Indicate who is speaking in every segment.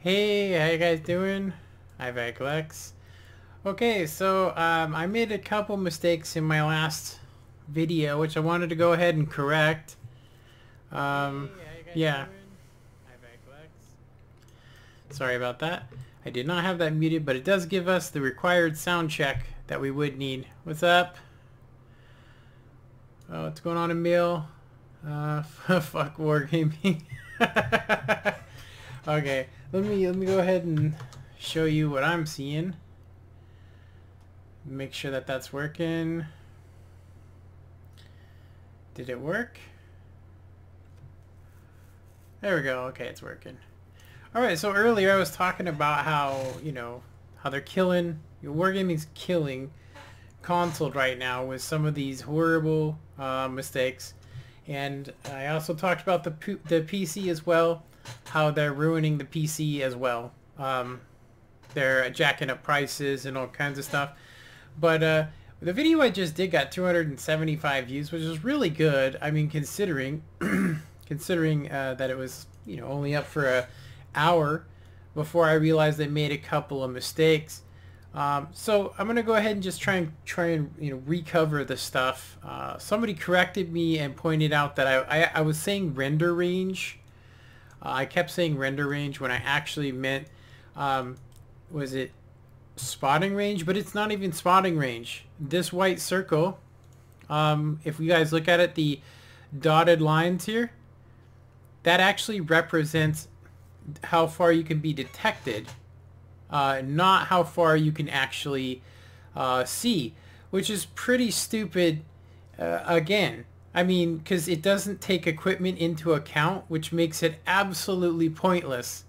Speaker 1: Hey, how you guys doing? I'm Lex. Okay, so I made a couple mistakes in my last video, which I wanted to go ahead and correct. Yeah. Sorry about that. I did not have that muted, but it does give us the required sound check that we would need. What's up? Oh, what's going on, Emil? Fuck WarGamming. Okay, let me go ahead and show you what I'm seeing. Make sure that that's working. Did it work? There we go. Okay, it's working. Alright, so earlier I was talking about how, how they're killing, WarGamming's killing console right now with some of these horrible mistakes. And I also talked about the PC as well, how they're ruining the PC as well. They're jacking up prices and all kinds of stuff. But the video I just did got 275 views, which is really good. I mean, considering that it was only up for an hour before I realized I made a couple of mistakes. So I'm gonna go ahead and just try and recover the stuff. Somebody corrected me and pointed out that I was saying render range. I kept saying render range when I actually meant was it spotting range? But it's not even spotting range. This white circle, if you guys look at it, the dotted lines here, that actually represents how far you can be detected, not how far you can actually see, which is pretty stupid again. I mean, because it doesn't take equipment into account, which makes it absolutely pointless.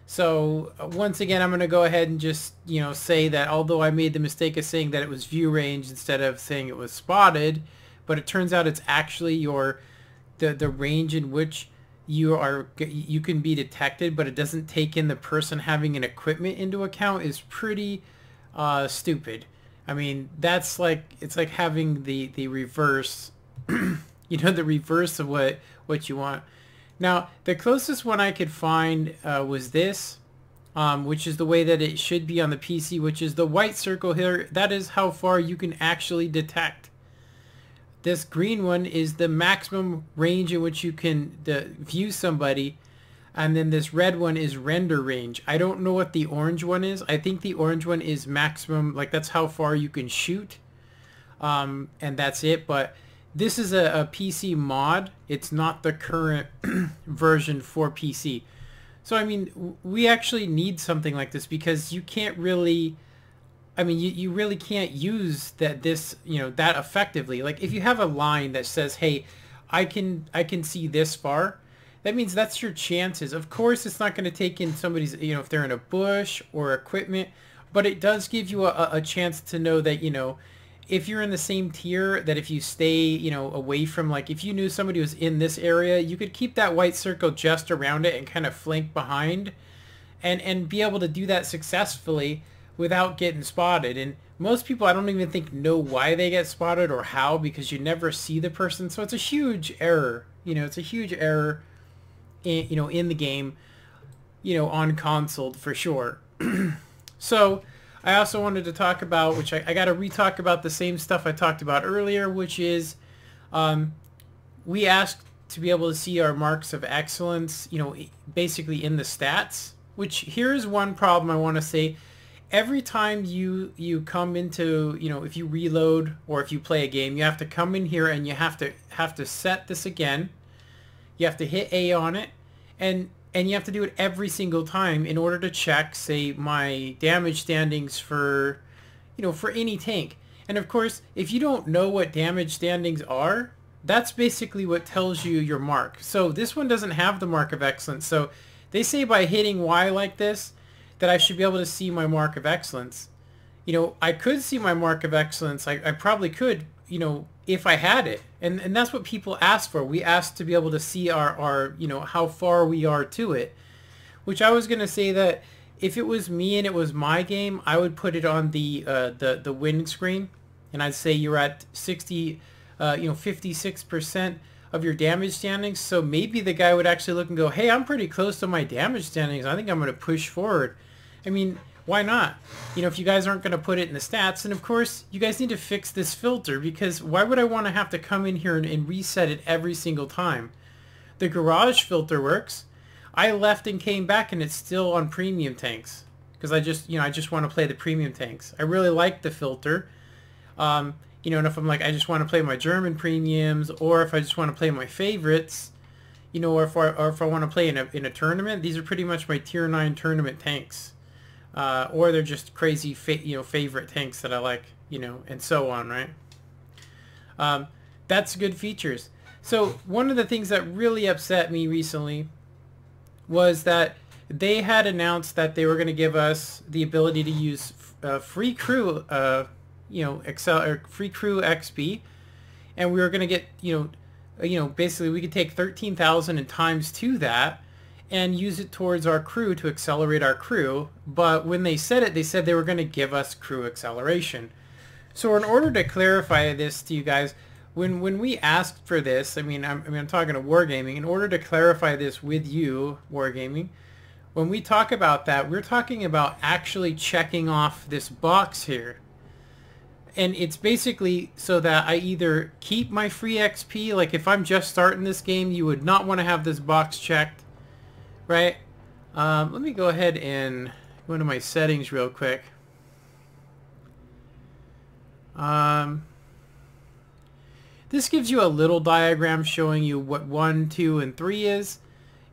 Speaker 1: So once again, I'm going to go ahead and just, say that although I made the mistake of saying that it was view range instead of saying it was spotted, but it turns out it's actually the range in which you can be detected, but it doesn't take in the person having an equipment into account is pretty stupid. I mean, that's like, it's like having the reverse, the reverse of what you want. Now, the closest one I could find was this, which is the way that it should be on the PC, which is the white circle here. That is how far you can actually detect. This green one is the maximum range in which you can view somebody. And then this red one is render range. I don't know what the orange one is. I think the orange one is maximum, like that's how far you can shoot. And that's it. But this is a PC mod. It's not the current version for PC. So, I mean, we actually need something like this because you can't really... I mean, you really can't use that effectively. Like if you have a line that says, "Hey, I can see this far," that means that's your chances. Of course, it's not going to take in somebody's, if they're in a bush or equipment, but it does give you a chance to know that, if you're in the same tier, that if you stay, away from, like, if you knew somebody was in this area, you could keep that white circle just around it and kind of flank behind and be able to do that successfully without getting spotted. And most people, I don't even think, know why they get spotted or how, because you never see the person. So it's a huge error. It's a huge error in the game, on console for sure. So I also wanted to talk about, which I got to re-talk about the same stuff I talked about earlier, which is we asked to be able to see our marks of excellence, basically in the stats, which here's one problem I want to say. Every time you come into, if you reload or if you play a game, you have to come in here and you have to set this again. You have to hit A on it, and you have to do it every single time in order to check, say, my damage standings for, for any tank. And of course, if you don't know what damage standings are, that's basically what tells you your mark. So this one doesn't have the mark of excellence. So they say by hitting Y like this, that I should be able to see my mark of excellence. I could see my mark of excellence. I probably could, if I had it. And that's what people ask for. We ask to be able to see our how far we are to it. Which I was going to say that if it was me and it was my game, I would put it on the win screen. And I'd say you're at 56% of your damage standings. So maybe the guy would actually look and go, hey, I'm pretty close to my damage standings. I think I'm going to push forward. I mean, why not? You know, if you guys aren't going to put it in the stats. And of course, you guys need to fix this filter, because why would I want to have to come in here and reset it every single time? The garage filter works. I left and came back and it's still on premium tanks, because I just want to play the premium tanks. I really like the filter. You know, and if I'm like, I just want to play my German premiums, or if I just want to play my favorites, you know, or if I want to play in a tournament, these are pretty much my tier 9 tournament tanks. Or they're just crazy, favorite tanks that I like, you know, and so on, right? That's good features. So one of the things that really upset me recently was that they had announced that they were going to give us the ability to use free crew, free crew XP, and we were going to get, basically we could take 13,000 and times 2 that and use it towards our crew to accelerate our crew. But when they said it, they said they were going to give us crew acceleration. So in order to clarify this to you guys, when we asked for this, I'm talking to WarGamming, in order to clarify this with you, WarGamming, when we talk about that, we're talking about actually checking off this box here. And it's basically so that I either keep my free XP, like if I'm just starting this game, you would not want to have this box checked, right? Let me go ahead and go into my settings real quick. This gives you a little diagram showing you what 1, 2, and 3 is,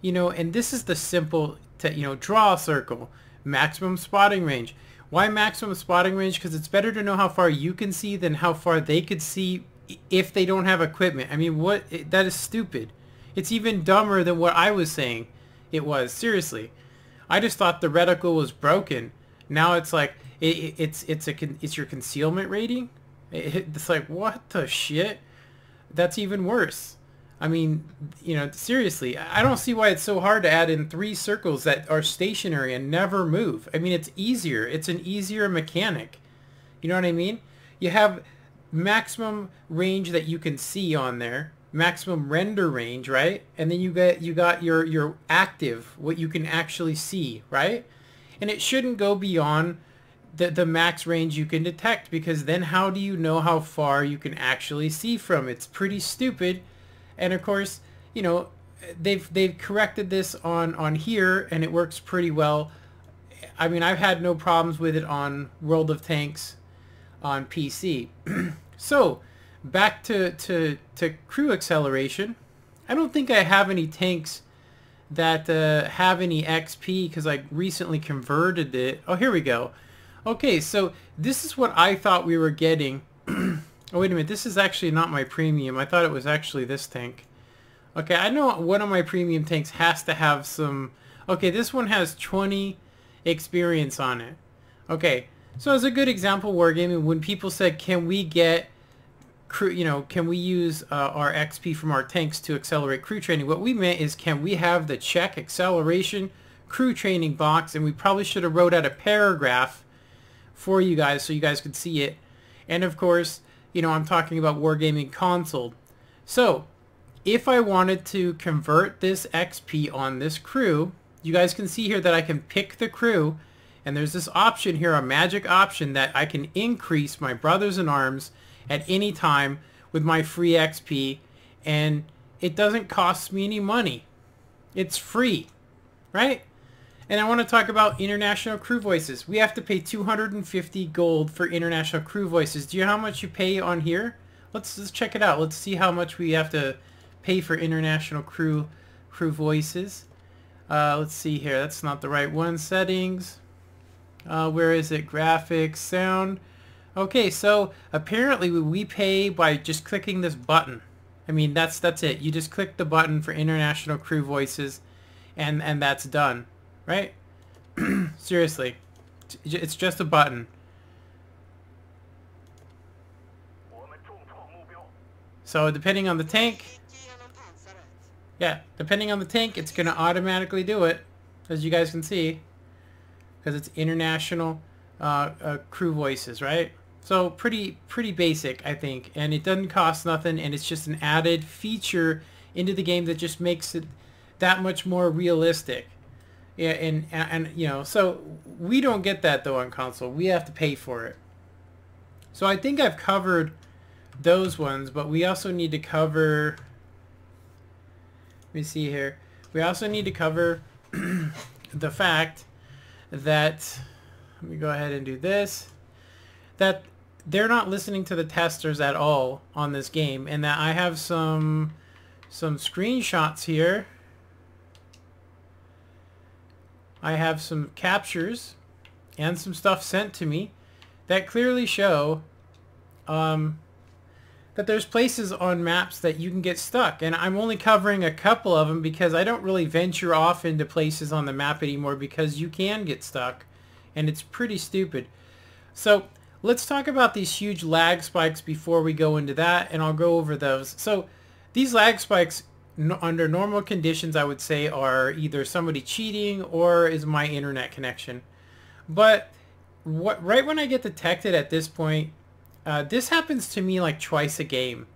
Speaker 1: and this is the simple, draw a circle, maximum spotting range. Why maximum spotting range? Because it's better to know how far you can see than how far they could see if they don't have equipment. I mean, that is stupid. It's even dumber than what I was saying it was. Seriously. I just thought the reticle was broken. Now it's like, it's your concealment rating? It's like, what the shit? That's even worse. I mean, seriously, I don't see why it's so hard to add in 3 circles that are stationary and never move. I mean, it's easier. It's an easier mechanic. You know what I mean? You have maximum range that you can see on there, maximum render range, right? And then you got your active, what you can actually see, right? And it shouldn't go beyond the max range you can detect, because then how do you know how far you can actually see from? It's pretty stupid. And of course, they've corrected this on here, and it works pretty well. I mean, I've had no problems with it on World of Tanks on PC. So back to crew acceleration. I don't think I have any tanks that have any XP, because I recently converted it. Oh, here we go. Okay, so this is what I thought we were getting. Oh, wait a minute. This is actually not my premium. I thought it was actually this tank. Okay, I know one of my premium tanks has to have some... Okay, this one has 20 experience on it. Okay, so as a good example, WarGamming, when people said, can we get crew, can we use our XP from our tanks to accelerate crew training? What we meant is, can we have the check acceleration crew training box? And we probably should have wrote out a paragraph for you guys so you guys could see it. And of course, I'm talking about WarGamming console. So if I wanted to convert this XP on this crew, you guys can see here that I can pick the crew, and there's this option here, a magic option, that I can increase my brothers in arms at any time with my free XP, and it doesn't cost me any money. It's free, right? And I want to talk about international crew voices. We have to pay 250 gold for international crew voices. Do you know how much you pay on here? Let's check it out. Let's see how much we have to pay for international crew voices. Let's see here. That's not the right one. Settings. Where is it? Graphics, sound. Okay, so apparently we pay by just clicking this button. I mean, that's it. You just click the button for international crew voices, and that's done. Right? Seriously. It's just a button. So depending on the tank, depending on the tank, it's going to automatically do it, as you guys can see, because it's international crew voices, right? So pretty basic, I think, and it doesn't cost nothing, and it's just an added feature into the game that just makes it that much more realistic. Yeah, and you know, so we don't get that though on console. We have to pay for it. So I think I've covered those ones, but we also need to cover, let me see here. We also need to cover the fact that, let me go ahead and do this, that they're not listening to the testers at all on this game, and that I have some screenshots here. I have some captures and some stuff sent to me that clearly show that there's places on maps that you can get stuck, and I'm only covering a couple of them because I don't really venture off into places on the map anymore because you can get stuck, and it's pretty stupid. So let's talk about these huge lag spikes before we go into that, and I'll go over those. So these lag spikes under normal conditions, I would say, are either somebody cheating or is my internet connection. But right when I get detected at this point, this happens to me like twice a game.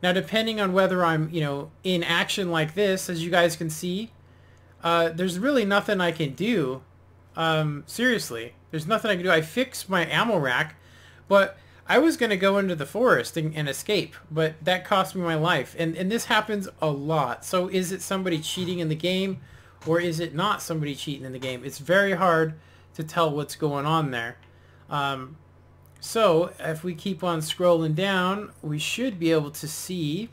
Speaker 1: Now, depending on whether I'm, you know, in action like this, as you guys can see, there's really nothing I can do. Seriously, there's nothing I can do. I fixed my ammo rack, but I was going to go into the forest and escape, but that cost me my life. And this happens a lot. So is it somebody cheating in the game, or is it not somebody cheating in the game? It's very hard to tell what's going on there. So if we keep on scrolling down, we should be able to see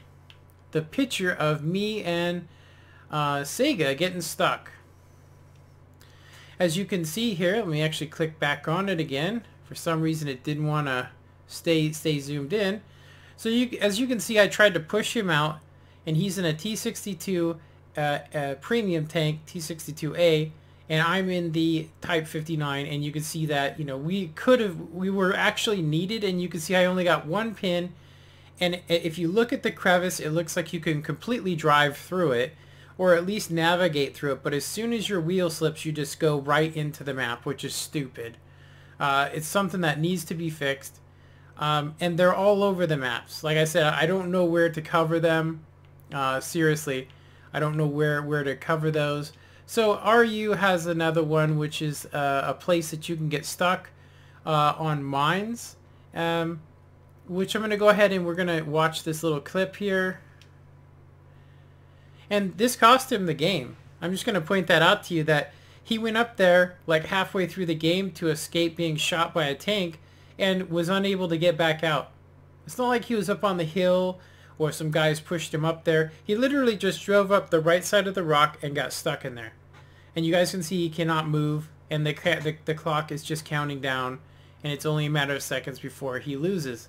Speaker 1: the picture of me and Sega getting stuck. As you can see here, let me actually click back on it again. For some reason it didn't want to stay zoomed in. So as you can see, I tried to push him out, and he's in a T62 premium tank, T62A, and I'm in the Type 59, and you can see that, you know, we were actually needed, and you can see I only got one pin, and if you look at the crevice, it looks like you can completely drive through it, or at least navigate through it, but as soon as your wheel slips, you just go right into the map, which is stupid. It's something that needs to be fixed. And they're all over the maps. Like I said, I don't know where to cover them. Seriously, I don't know where to cover those. So RU has another one, which is a place that you can get stuck on mines, which I'm going to go ahead and we're going to watch this little clip here. And this cost him the game. I'm just going to point that out to you, that he went up there like halfway through the game to escape being shot by a tank and was unable to get back out. It's not like he was up on the hill or some guys pushed him up there. He literally just drove up the right side of the rock and got stuck in there. And you guys can see he cannot move, and the clock is just counting down, and it's only a matter of seconds before he loses.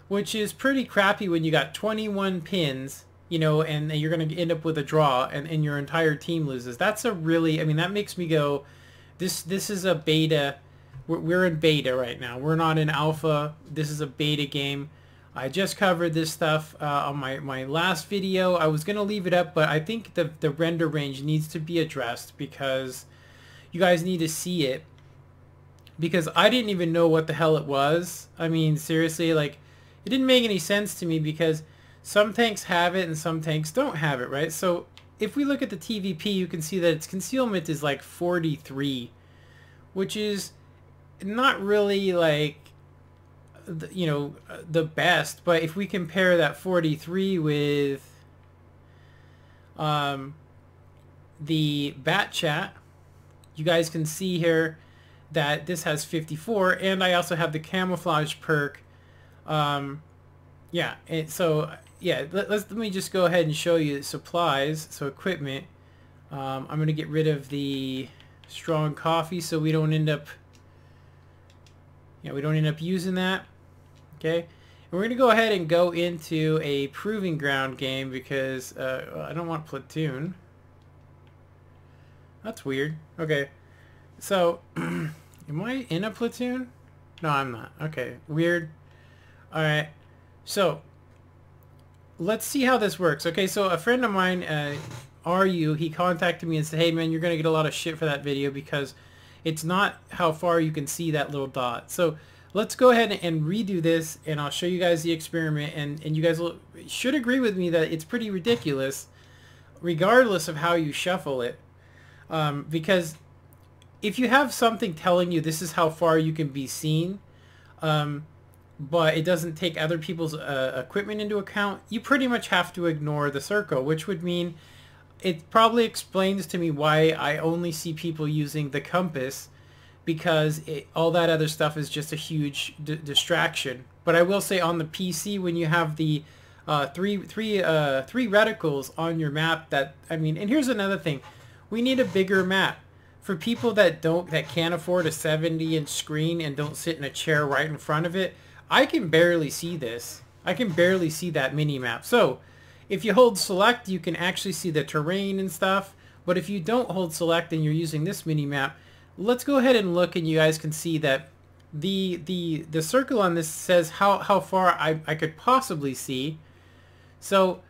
Speaker 1: Which is pretty crappy when you got 21 pins, you know, and you're going to end up with a draw, and your entire team loses. That's a really, I mean, that makes me go, this is a beta. We're in beta right now. We're not in alpha. This is a beta game. I just covered this stuff on my last video. I was going to leave it up, but I think the render range needs to be addressed because you guys need to see it. Because I didn't even know what the hell it was. I mean, seriously, like, it didn't make any sense to me because some tanks have it and some tanks don't have it, right? So if we look at the TVP, you can see that its concealment is like 43, which is not really like, you know, the best. But if we compare that 43 with the bat chat, you guys can see here that this has 54, and I also have the camouflage perk. Yeah, and so yeah, let me just go ahead and show you supplies. So equipment, I'm going to get rid of the strong coffee so we don't end up, you know, we don't end up using that. Okay, and we're going to go ahead and go into a proving ground game because I don't want platoon. That's weird. Okay, so am I in a platoon? No, I'm not. Okay, weird. All right, so let's see how this works. Okay, so a friend of mine, RU, he contacted me and said, hey man, you're gonna get a lot of shit for that video because it's not how far you can see that little dot. So let's go ahead and redo this, and I'll show you guys the experiment, and you guys should agree with me that it's pretty ridiculous regardless of how you shuffle it, because if you have something telling you this is how far you can be seen, but it doesn't take other people's equipment into account, you pretty much have to ignore the circle, which would mean it probably explains to me why I only see people using the compass, because all that other stuff is just a huge distraction. But I will say on the PC, when you have the three reticles on your map, that, I mean, and here's another thing, we need a bigger map. For people that can't afford a 70-inch screen and don't sit in a chair right in front of it, I can barely see this. I can barely see that mini map. So if you hold select, you can actually see the terrain and stuff. But if you don't hold select and you're using this mini map, let's go ahead and look, and you guys can see that the circle on this says how far I could possibly see. So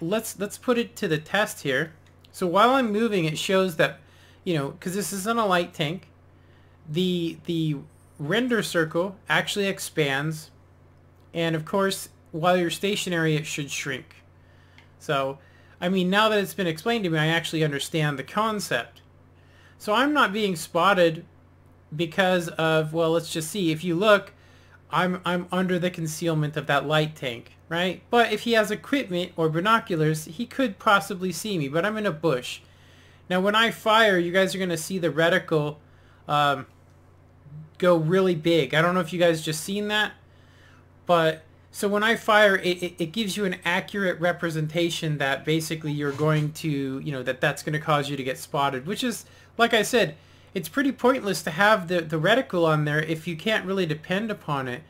Speaker 1: let's put it to the test here. So while I'm moving, it shows that, you know, because this isn't a light tank, the render circle actually expands, and of course while you're stationary it should shrink. So I mean, now that it's been explained to me, I actually understand the concept. So I'm not being spotted because of, well, let's just see, if you look, I'm under the concealment of that light tank, right? But if he has equipment or binoculars, he could possibly see me, but I'm in a bush. Now when I fire, you guys are going to see the reticle go really big. I don't know if you guys just seen that, but so when I fire, it gives you an accurate representation that basically you're going to, you know, that's going to cause you to get spotted, which is, like I said, it's pretty pointless to have the reticle on there if you can't really depend upon it.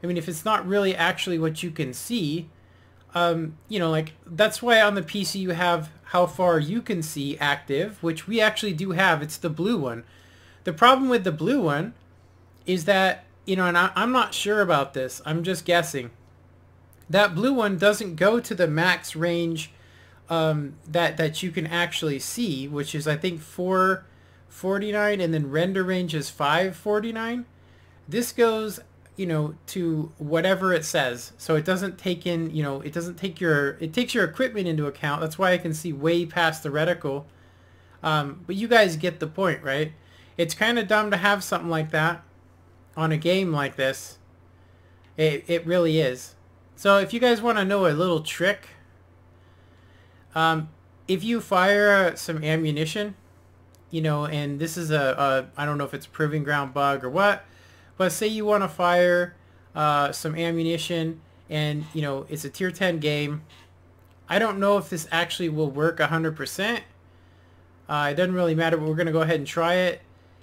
Speaker 1: I mean, if it's not really actually what you can see, you know, like, that's why on the PC you have how far you can see active, which we actually do have. It's the blue one. The problem with the blue one is that, you know, and I'm not sure about this, I'm just guessing, that blue one doesn't go to the max range that you can actually see, which is, I think, 449, and then render range is 549. This goes, you know, to whatever it says. So it doesn't take in, you know, it takes your equipment into account. That's why I can see way past the reticle. But you guys get the point, right? It's kind of dumb to have something like that on a game like this. It really is. So if you guys want to know a little trick, if you fire some ammunition, you know, and this is I don't know if it's a proving ground bug or what, but say you want to fire some ammunition, and, you know, it's a tier 10 game. I don't know if this actually will work 100%. It doesn't really matter, but we're going to go ahead and try it.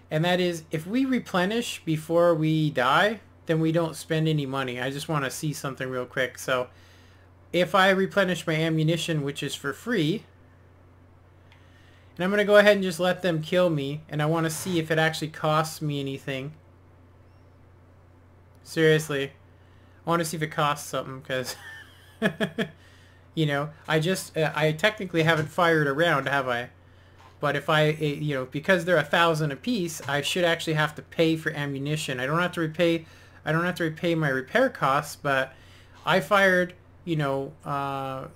Speaker 1: And that is, if we replenish before we die, then we don't spend any money. I just want to see something real quick. So if I replenish my ammunition, which is for free, and I'm going to go ahead and just let them kill me, and I want to see if it actually costs me anything. Seriously, I want to see if it costs something, because you know, I technically haven't fired a round, have I? But if I, you know, because they're 1,000 a piece, I should actually have to pay for ammunition. I don't have to repay my repair costs, but I fired, you know,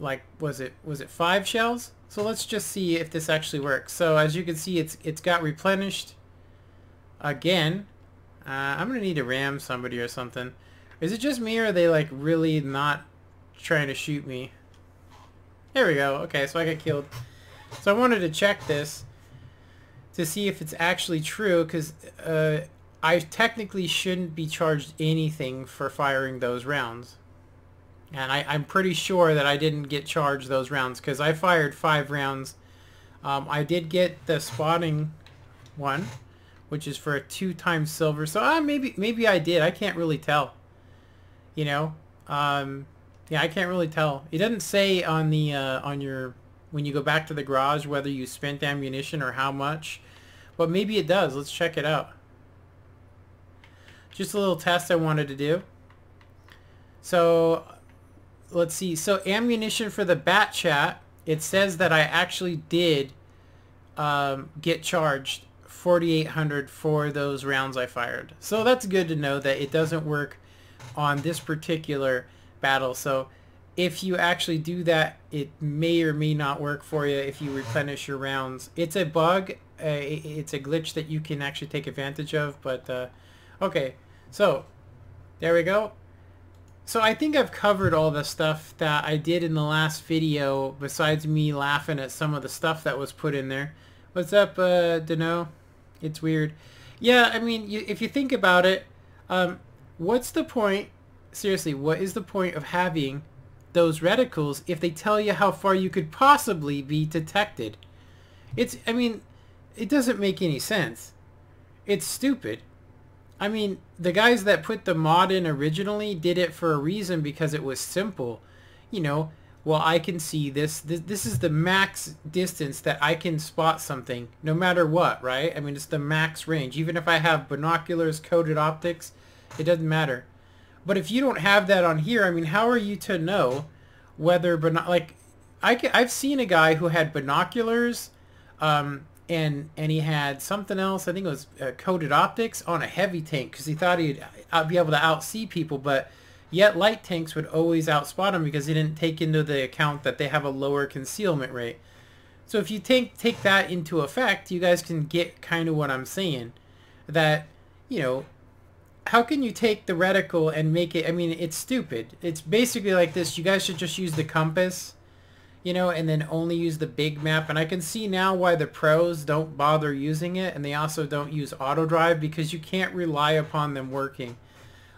Speaker 1: like, was it 5 shells? So let's just see if this actually works. So as you can see, it's got replenished again. I'm gonna need to ram somebody or something. Is it just me, or are they, like, really not trying to shoot me? There we go. Okay, so I got killed. So I wanted to check this to see if it's actually true, because I technically shouldn't be charged anything for firing those rounds. And I'm pretty sure that I didn't get charged those rounds, because I fired 5 rounds. I did get the spotting one, which is for a 2 times silver. So maybe I did. I can't really tell. You know, yeah, I can't really tell. It doesn't say on the on your, when you go back to the garage, whether you spent ammunition or how much, but maybe it does. Let's check it out. Just a little test I wanted to do. So let's see. So ammunition for the bat chat, it says that I actually did get charged 4,800 for those rounds I fired. So that's good to know that it doesn't work on this particular battle. So if you actually do that, it may or may not work for you if you replenish your rounds. It's a bug. It's a glitch that you can actually take advantage of. But okay, so there we go. So I think I've covered all the stuff that I did in the last video, besides me laughing at some of the stuff that was put in there. What's up, Dano? It's weird. Yeah, I mean, if you think about it, what's the point? Seriously, what is the point of having those reticles if they tell you how far you could possibly be detected? I mean, it doesn't make any sense. It's stupid. I mean, the guys that put the mod in originally did it for a reason, because it was simple. You know, well, I can see this is the max distance that I can spot something, no matter what, right? I mean, it's the max range. Even if I have binoculars, coated optics, it doesn't matter. But if you don't have that on here, I mean, how are you to know whether, like, I've seen a guy who had binoculars, and he had something else. I think it was coated optics on a heavy tank, because he thought he'd be able to outsee people, but yet light tanks would always outspot him because he didn't take into the account that they have a lower concealment rate. So if you take that into effect, you guys can get kind of what I'm saying. That, you know, how can you take the reticle and make it, I mean, it's stupid. It's basically like this. You guys should just use the compass, you know, and then only use the big map. And I can see now why the pros don't bother using it, and they also don't use auto drive, because you can't rely upon them working.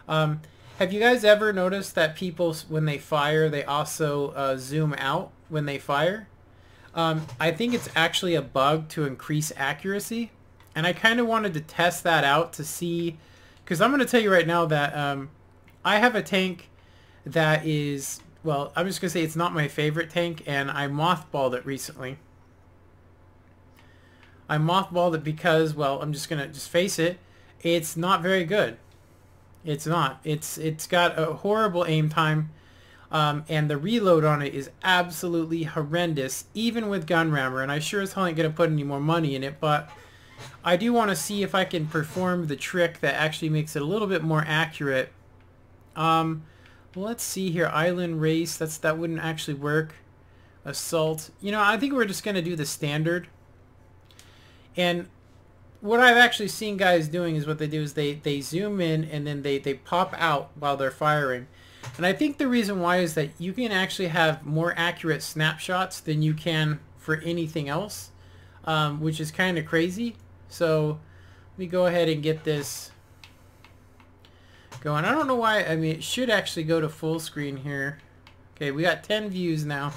Speaker 1: Have you guys ever noticed that people, when they fire, they also zoom out when they fire? I think it's actually a bug to increase accuracy, and I kind of wanted to test that out to see, because I'm going to tell you right now that I have a tank that is, well, I'm just going to say it's not my favorite tank, and I mothballed it recently. I mothballed it because, well, I'm just going to just face it, it's not very good. It's not. It's got a horrible aim time, and the reload on it is absolutely horrendous, even with gun rammer, and I sure as hell ain't going to put any more money in it, but I do want to see if I can perform the trick that actually makes it a little bit more accurate. Let's see here. Island race. That wouldn't actually work. Assault. You know, I think we're just going to do the standard. And what I've actually seen guys doing is what they do is they zoom in and then they pop out while they're firing. And I think the reason why is that you can actually have more accurate snapshots than you can for anything else, which is kind of crazy. So let me go ahead and get this going. I don't know why. I mean, it should actually go to full screen here. Okay, we got 10 views now.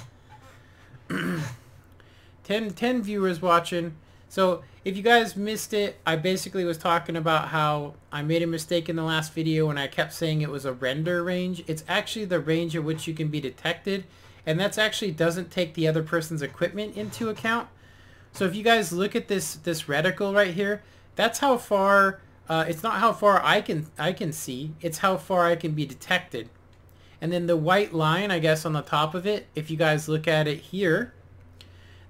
Speaker 1: 10 viewers watching. So if you guys missed it, I basically was talking about how I made a mistake in the last video and I kept saying it was a render range. It's actually the range at which you can be detected, and that's actually doesn't take the other person's equipment into account. So if you guys look at this reticle right here, that's how far, it's not how far I can see, it's how far I can be detected. And then the white line, I guess, on the top of it, if you guys look at it here,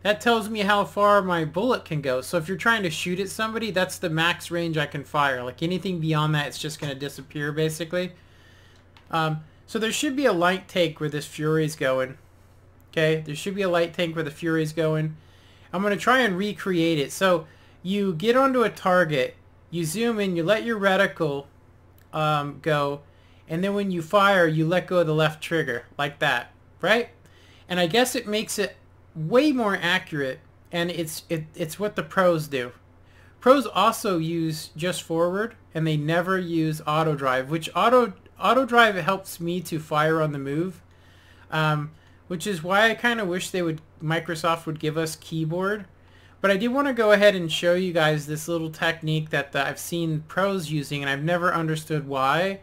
Speaker 1: that tells me how far my bullet can go. So if you're trying to shoot at somebody, that's the max range I can fire. Like anything beyond that, it's just going to disappear, basically. So there should be a light tank where this Fury's going. Okay, there should be a light tank where the Fury's going. I'm going to try and recreate it. So you get onto a target, you zoom in, you let your reticle go, and then when you fire, you let go of the left trigger, like that, right? And I guess it makes it way more accurate, and it's what the pros do. Pros also use just forward, and they never use auto drive, which auto drive helps me to fire on the move, which is why I kind of wish Microsoft would give us keyboard. But I did want to go ahead and show you guys this little technique that I've seen pros using, and I've never understood why.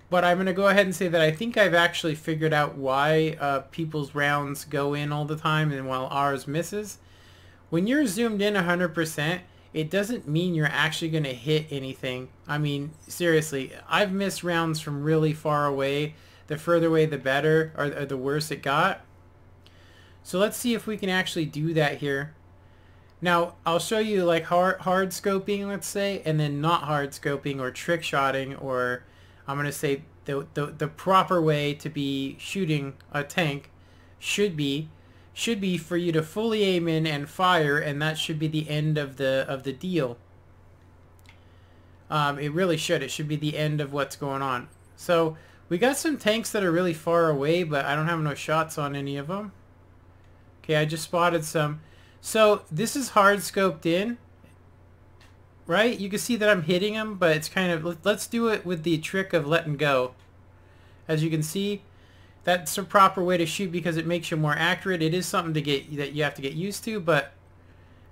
Speaker 1: But I'm going to go ahead and say that I think I've actually figured out why people's rounds go in all the time and while ours misses. When you're zoomed in 100%, it doesn't mean you're actually going to hit anything. I mean, seriously, I've missed rounds from really far away. The further away, the better, or the worse it got. So let's see if we can actually do that here. Now, I'll show you like hard scoping, let's say, and then not hard scoping or trick shotting, or I'm going to say the proper way to be shooting a tank should be for you to fully aim in and fire, and that should be the end of the deal. It really should. It should be the end of what's going on. So we got some tanks that are really far away, but I don't have no shots on any of them. Okay, I just spotted some. So this is hard scoped in, right? You can see that I'm hitting them, but it's kind of, let's do it with the trick of letting go. As you can see, that's a proper way to shoot because it makes you more accurate. It is something that you have to get used to, but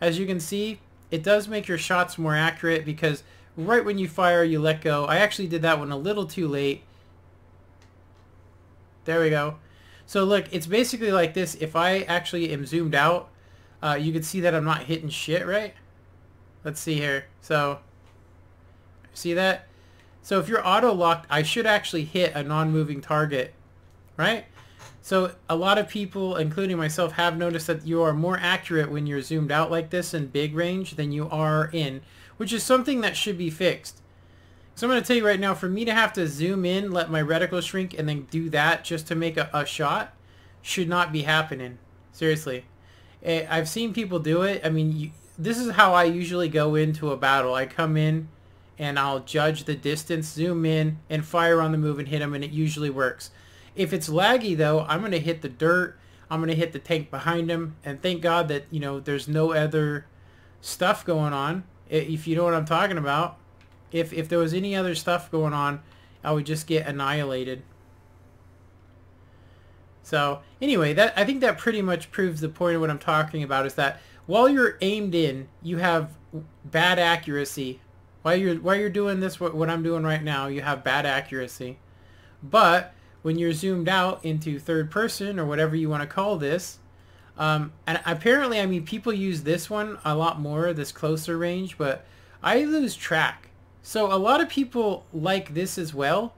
Speaker 1: as you can see, it does make your shots more accurate because right when you fire, you let go. I actually did that one a little too late. There we go. So look, it's basically like this. If I actually am zoomed out, you can see that I'm not hitting shit, right? Let's see here. So, see that? So if you're auto-locked, I should actually hit a non-moving target, right? So a lot of people, including myself, have noticed that you are more accurate when you're zoomed out like this in big range than you are in, which is something that should be fixed. So I'm going to tell you right now, for me to have to zoom in, let my reticle shrink, and then do that just to make a shot should not be happening. Seriously. I've seen people do it. I mean, this is how I usually go into a battle. I come in and I'll judge the distance, zoom in, and fire on the move and hit them, and it usually works. If it's laggy, though, I'm going to hit the dirt. I'm going to hit the tank behind him, and thank God that, you know, there's no other stuff going on, if you know what I'm talking about. If there was any other stuff going on, I would just get annihilated. So anyway, I think that pretty much proves the point of what I'm talking about, is that while you're aimed in, you have bad accuracy. While you're doing this, what I'm doing right now, you have bad accuracy. But when you're zoomed out into third person, or whatever you want to call this, and apparently, I mean, people use this one a lot more, this closer range, but I lose track. So a lot of people like this as well,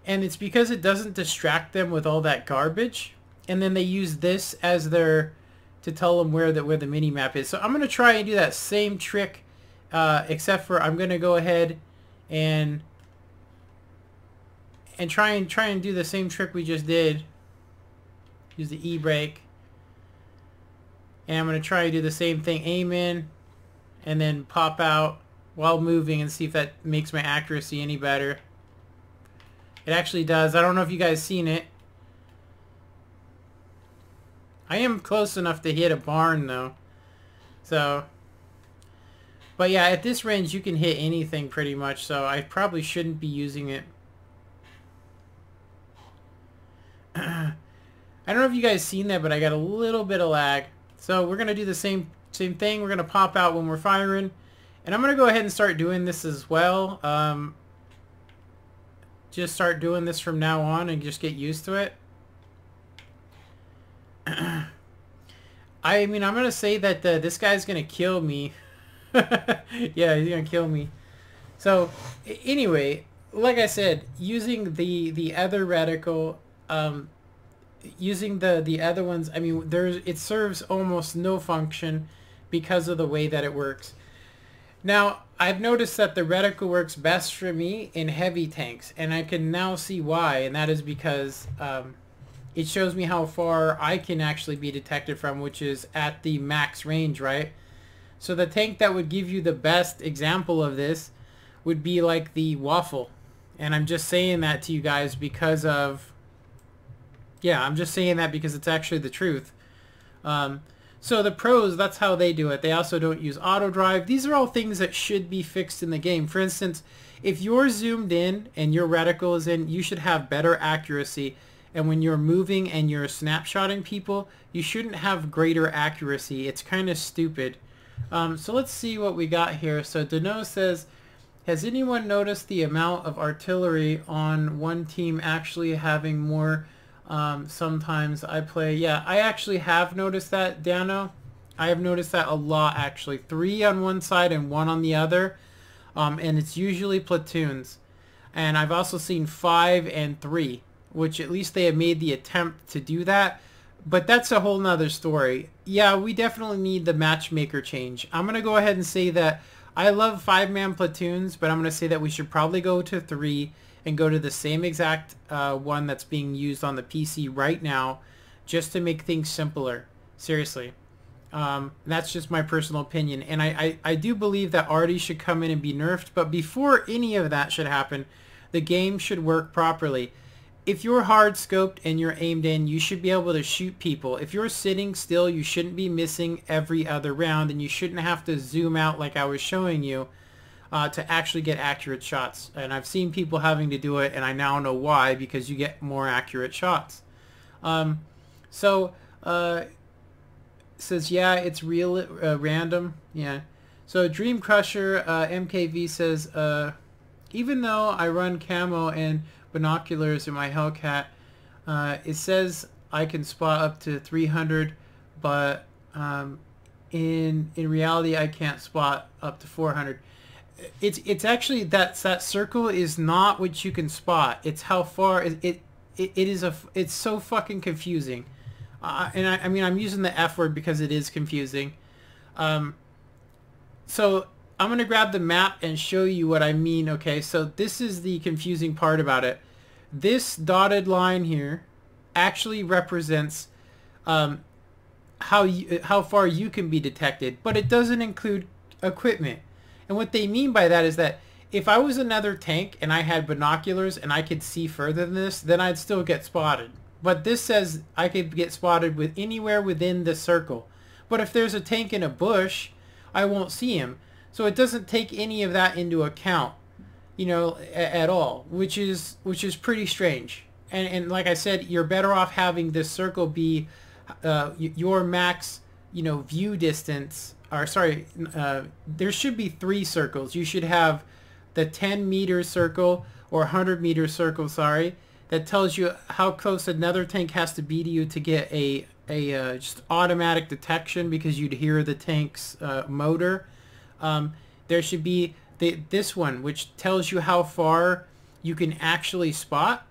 Speaker 1: and it's because it doesn't distract them with all that garbage, and then they use this as their, to tell them where the mini map is. So I'm going to try and do that same trick, except for I'm going to go ahead and try and do the same trick we just did. Use the E brake, and I'm going to try and do the same thing, aim in and then pop out while moving, and see if that makes my accuracy any better. It actually does. I don't know if you guys seen it. I am close enough to hit a barn though. So, but yeah, at this range you can hit anything pretty much, so I probably shouldn't be using it. I don't know if you guys seen that, but I got a little bit of lag. So we're going to do the same thing. We're going to pop out when we're firing. And I'm going to go ahead and start doing this as well. Just start doing this from now on and just get used to it. I mean, I'm going to say that this guy's going to kill me. Yeah, he's going to kill me. So, anyway, like I said, using the other reticle, using the other ones, I mean, it serves almost no function because of the way that it works. Now, I've noticed that the reticle works best for me in heavy tanks, and I can now see why, and that is because it shows me how far I can actually be detected from, which is at the max range, right? So the tank that would give you the best example of this would be like the Waffle. And I'm just saying that to you guys because of... Yeah, I'm just saying that because it's actually the truth. So the pros, that's how they do it. They also don't use auto drive. These are all things that should be fixed in the game. For instance, if you're zoomed in and your reticle is in, you should have better accuracy. And when you're moving and you're snapshotting people, you shouldn't have greater accuracy. It's kind of stupid. So let's see what we got here. So Dano says, has anyone noticed the amount of artillery on one team actually having more? Sometimes I play, yeah, I actually have noticed that, Dano. I have noticed that a lot, actually. 3 on one side and 1 on the other. And it's usually platoons. And I've also seen 5 and 3, which at least they have made the attempt to do that. But that's a whole nother story. Yeah, we definitely need the matchmaker change. I'm going to go ahead and say that I love 5-man platoons, but I'm going to say that we should probably go to 3 and go to the same exact one that's being used on the PC right now, just to make things simpler. Seriously. That's just my personal opinion. And I do believe that Artie should come in and be nerfed, but before any of that should happen, the game should work properly. If you're hard scoped and you're aimed in, you should be able to shoot people. If you're sitting still, you shouldn't be missing every other round, and you shouldn't have to zoom out like I was showing you to actually get accurate shots. And I've seen people having to do it, and I now know why, because you get more accurate shots. Says, yeah, it's real random. Yeah. So Dream Crusher MKV says, even though I run camo and binoculars in my Hellcat, it says I can spot up to 300, but in reality I can't spot up to 400. It's actually that circle is not what you can spot. It's how far it's so fucking confusing. And I mean, I'm using the F word because it is confusing. So I'm going to grab the map and show you what I mean. Okay, so this is the confusing part about it. This dotted line here actually represents how far you can be detected, but it doesn't include equipment. And what they mean by that is that if I was another tank and I had binoculars and I could see further than this, then I'd still get spotted. But this says I could get spotted with anywhere within the circle. But if there's a tank in a bush, I won't see him. So it doesn't take any of that into account, you know, at all, which is pretty strange. And like I said, you're better off having this circle be your max, you know, view distance. Or sorry, there should be 3 circles. You should have the 10-meter circle or 100-meter circle, sorry, that tells you how close another tank has to be to you to get a just automatic detection, because you'd hear the tank's motor. There should be this one, which tells you how far you can actually spot.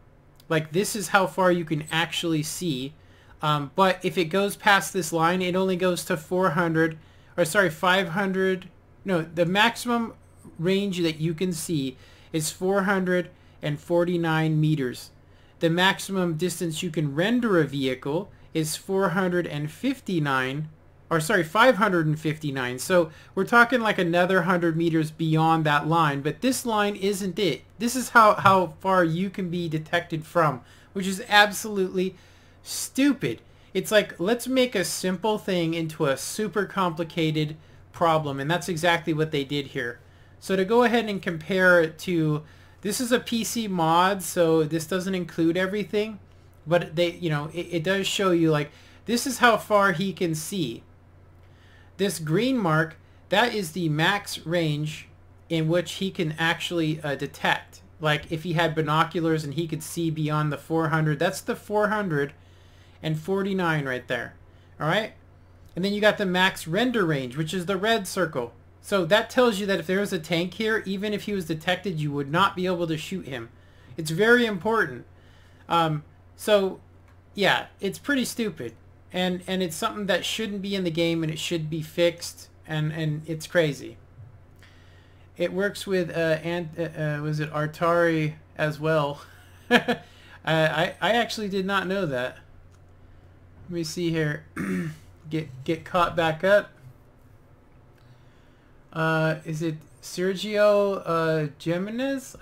Speaker 1: Like, this is how far you can actually see. But if it goes past this line, it only goes to 400, or sorry, 500. No, the maximum range that you can see is 449 meters. The maximum distance you can render a vehicle is 459, or sorry, 559. So we're talking like another 100 meters beyond that line, but this line isn't it. This is how far you can be detected from, which is absolutely stupid. It's like, let's make a simple thing into a super complicated problem, and that's exactly what they did here. So to go ahead and compare it to, this is a PC mod, so this doesn't include everything, but they, you know, it does show you, like, this is how far he can see. This green mark, that is the max range in which he can actually detect. Like, if he had binoculars and he could see beyond the 400, that's the 449 right there. All right? And then you got the max render range, which is the red circle. So that tells you that if there was a tank here, even if he was detected, you would not be able to shoot him. It's very important. So, yeah, it's pretty stupid. And it's something that shouldn't be in the game, and it should be fixed, and it's crazy. It works with, was it Atari as well? I actually did not know that. Let me see here. Get caught back up. Is it Sergio Jimenez?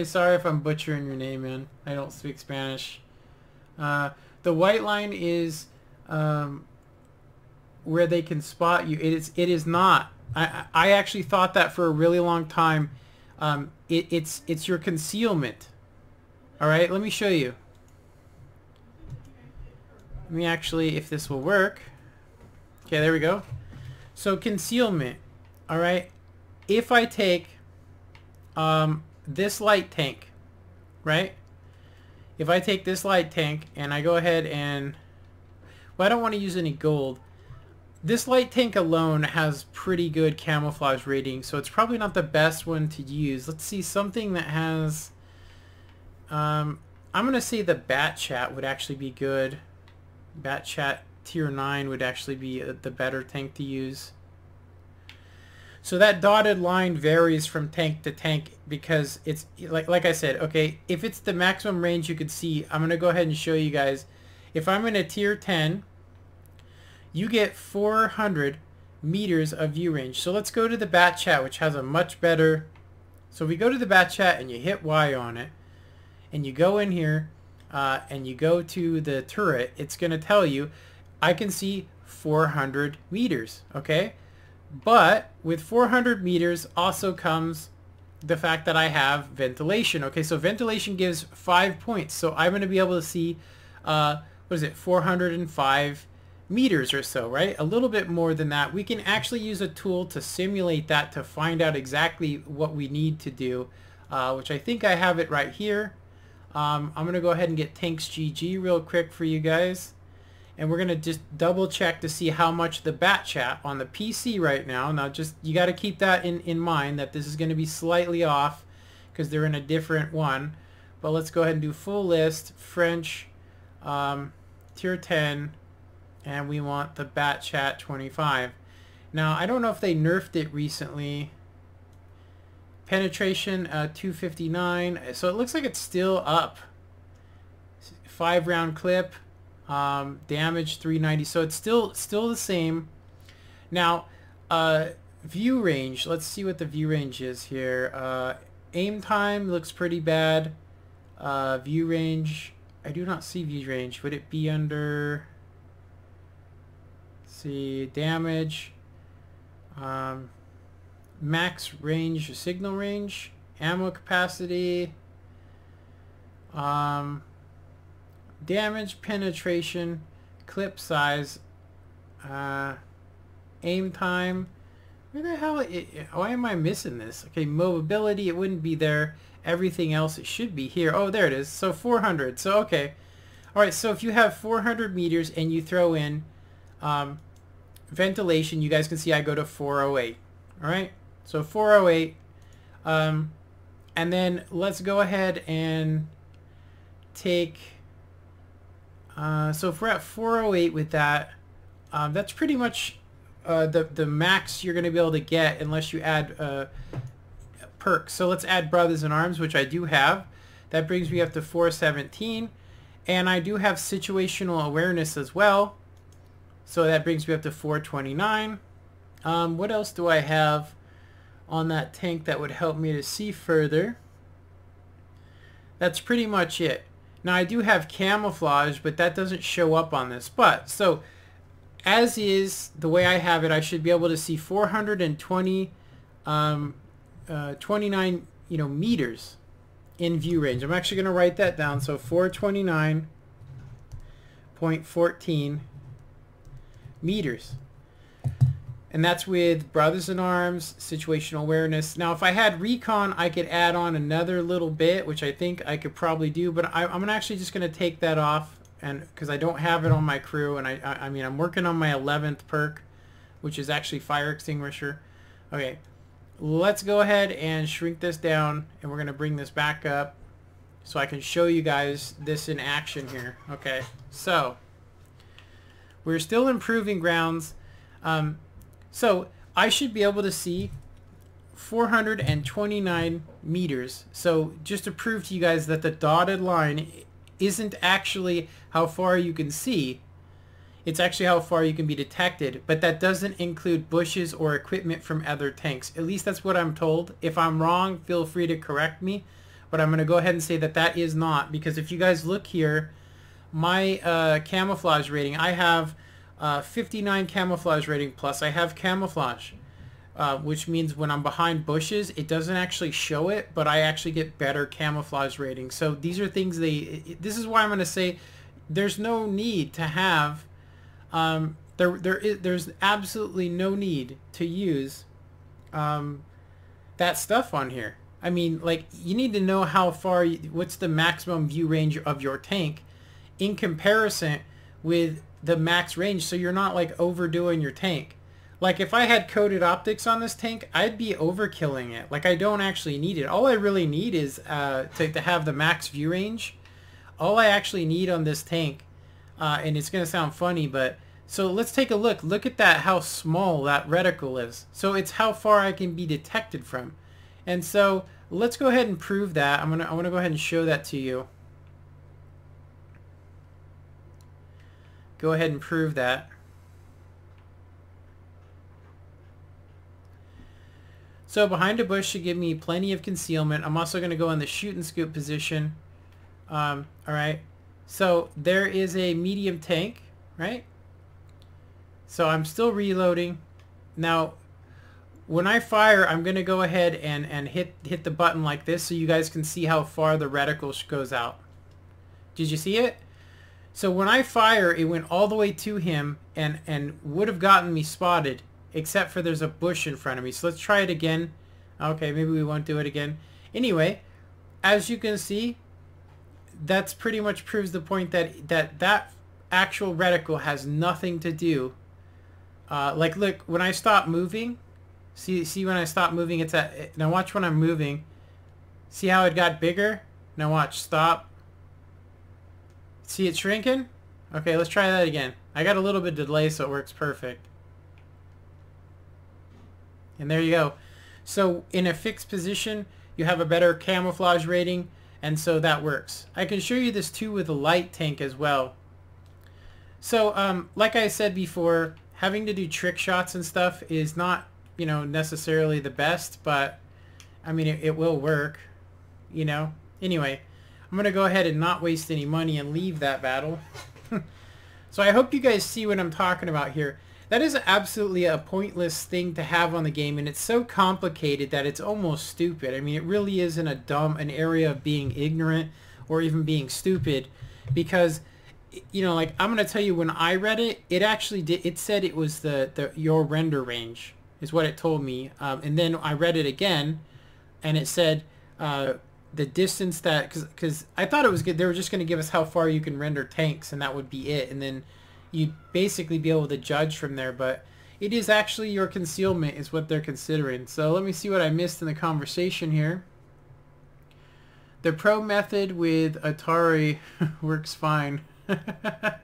Speaker 1: Sorry if I'm butchering your name, man. I don't speak Spanish. The white line is where they can spot you. It is not. I actually thought that for a really long time. It's your concealment. All right, let me show you. Let me actually, if this will work. Okay, there we go. So concealment. All right, if I take this light tank, right? If I take this light tank and I go ahead and, well, I don't want to use any gold. This light tank alone has pretty good camouflage rating, so it's probably not the best one to use. Let's see, something that has, I'm going to say the bat chat would actually be good. Bat Chat Tier 9 would actually be the better tank to use. So that dotted line varies from tank to tank because it's like I said, okay, if it's the maximum range you could see, I'm going to go ahead and show you guys. If I'm in a tier 10, you get 400 meters of view range. So let's go to the Bat Chat, which has a much better. So we go to the Bat Chat and you hit Y on it and you go in here and you go to the turret. It's going to tell you I can see 400 meters, okay? But with 400 meters also comes the fact that I have ventilation. Okay, so ventilation gives 5 points. So I'm going to be able to see, what is it, 405 meters or so, right? A little bit more than that. We can actually use a tool to simulate that to find out exactly what we need to do, which I think I have it right here. I'm going to go ahead and get Tanks GG real quick for you guys. And we're going to just double check to see how much the Bat Chat on the PC right now. Now just, you got to keep that in mind that this is going to be slightly off because they're in a different one. But let's go ahead and do full list, French, tier 10, and we want the Bat Chat 25. Now I don't know if they nerfed it recently. Penetration 259, so it looks like it's still up. 5-round clip. Damage 390, so it's still the same. Now view range, let's see what the view range is here. Aim time looks pretty bad. View range, I do not see view range. Would it be under, let's see, damage, max range, signal range, ammo capacity, damage, penetration, clip size, aim time. Where the hell? Why am I missing this? Okay, mobility, it wouldn't be there. Everything else, it should be here. Oh, there it is. So 400. So, okay. All right, so if you have 400 meters and you throw in ventilation, you guys can see I go to 408. All right, so 408. And then let's go ahead and take... so if we're at 408 with that, that's pretty much the max you're going to be able to get unless you add perks. So let's add Brothers in Arms, which I do have. That brings me up to 417. And I do have situational awareness as well. So that brings me up to 429. What else do I have on that tank that would help me to see further? That's pretty much it. Now I do have camouflage, but that doesn't show up on this. But so as is the way I have it, I should be able to see 420, 29, meters in view range. I'm actually going to write that down. So 429.14 meters. And that's with Brothers in Arms, situational awareness. Now, if I had recon, I could add on another little bit, which I think I could probably do. But I'm actually just going to take that off, and because I don't have it on my crew, and I mean I'm working on my 11th perk, which is actually fire extinguisher. Okay, let's go ahead and shrink this down, and we're going to bring this back up so I can show you guys this in action here. Okay, so we're still improving grounds. So I should be able to see 429 meters. So just to prove to you guys that the dotted line isn't actually how far you can see. It's actually how far you can be detected. But that doesn't include bushes or equipment from other tanks. At least that's what I'm told. If I'm wrong, feel free to correct me. But I'm going to go ahead and say that that is not. Because if you guys look here, my camouflage rating, I have 59 camouflage rating plus. I have camouflage, which means when I'm behind bushes, it doesn't actually show it, but I actually get better camouflage rating. So these are things this is why I'm going to say there's no need to have, there's absolutely no need to use that stuff on here. I mean, like, you need to know how far, what's the maximum view range of your tank in comparison with the max range, so you're not like overdoing your tank. Like if I had coated optics on this tank, I'd be overkilling it. Like I don't actually need it. All I really need is to have the max view range. All I actually need on this tank and it's going to sound funny, but so let's take a look. Look at that, how small that reticle is. So it's how far I can be detected from. And so let's go ahead and prove that. I want to go ahead and show that to you. Go ahead and prove that. So behind a bush should give me plenty of concealment. I'm also going to go in the shoot and scoop position. All right. So there is a medium tank, right? So I'm still reloading. Now, when I fire, I'm going to go ahead and hit the button like this so you guys can see how far the reticle goes out. Did you see it? So when I fire, it went all the way to him and would have gotten me spotted, except for there's a bush in front of me. So let's try it again. Okay, maybe we won't do it again. Anyway, as you can see, that's pretty much proves the point that actual reticle has nothing to do. Like, look, when I stop moving, see when I stop moving, it's at, now watch when I'm moving. See how it got bigger? Now watch, stop. See it shrinking? Okay, let's try that again. I got a little bit of delay, so it works perfect. And there you go. So in a fixed position, you have a better camouflage rating, and so that works. I can show you this too with a light tank as well. So like I said before, having to do trick shots and stuff is not, you know, necessarily the best, but I mean, it will work, you know. Anyway, I'm going to go ahead and not waste any money and leave that battle. So I hope you guys see what I'm talking about here. That is absolutely a pointless thing to have on the game, and it's so complicated that it's almost stupid. I mean, it really isn't an area of being ignorant or even being stupid, because, you know, like, I'm going to tell you, when I read it, it actually did, it said it was your render range is what it told me. And then I read it again, and it said the distance that, because I thought it was good, they were just going to give us how far you can render tanks, and that would be it, and then you'd basically be able to judge from there. But it is actually your concealment is what they're considering. So let me see what I missed in the conversation here. The pro method with Atari works fine. I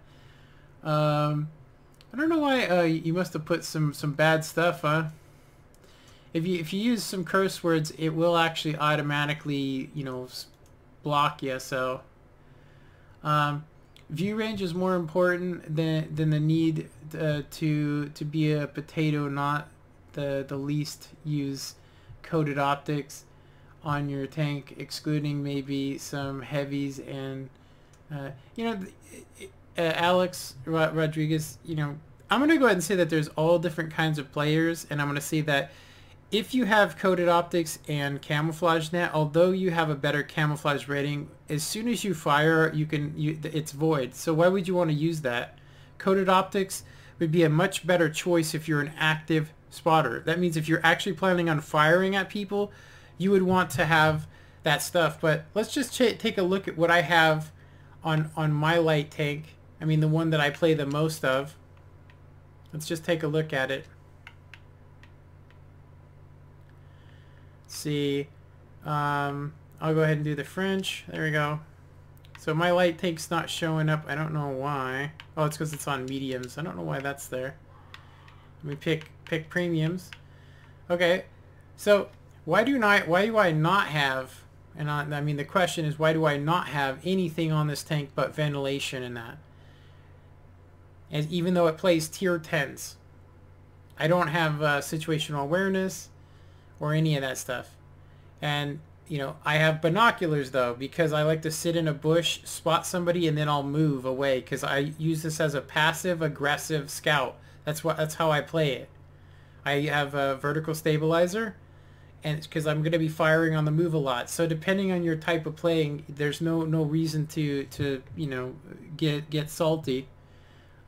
Speaker 1: don't know why you must have put some bad stuff, huh? If you use some curse words, it will actually automatically, you know, block you. So view range is more important than the need to be a potato, not the least use coated optics on your tank, excluding maybe some heavies and you know, Alex Rodriguez, you know, I'm going to go ahead and say that there's all different kinds of players, and I'm going to say that if you have coated optics and camouflage net, although you have a better camouflage rating, as soon as you fire, it's void. So why would you want to use that? Coated optics would be a much better choice if you're an active spotter. That means if you're actually planning on firing at people, you would want to have that stuff. But let's just take a look at what I have on my light tank. I mean, the one that I play the most of. Let's just take a look at it. Let's see. I'll go ahead and do the French. There we go. So my light tank's not showing up. I don't know why. Oh, it's because it's on mediums. I don't know why that's there. Let me pick premiums. Okay. So why do I not have, and I mean, the question is, why do I not have anything on this tank but ventilation in that? And even though it plays tier 10s, I don't have situational awareness or any of that stuff. And, you know, I have binoculars though, because I like to sit in a bush, spot somebody, and then I'll move away, because I use this as a passive aggressive scout. That's how I play it. I have a vertical stabilizer, and because I'm going to be firing on the move a lot. So depending on your type of playing, there's no reason to you know, get salty.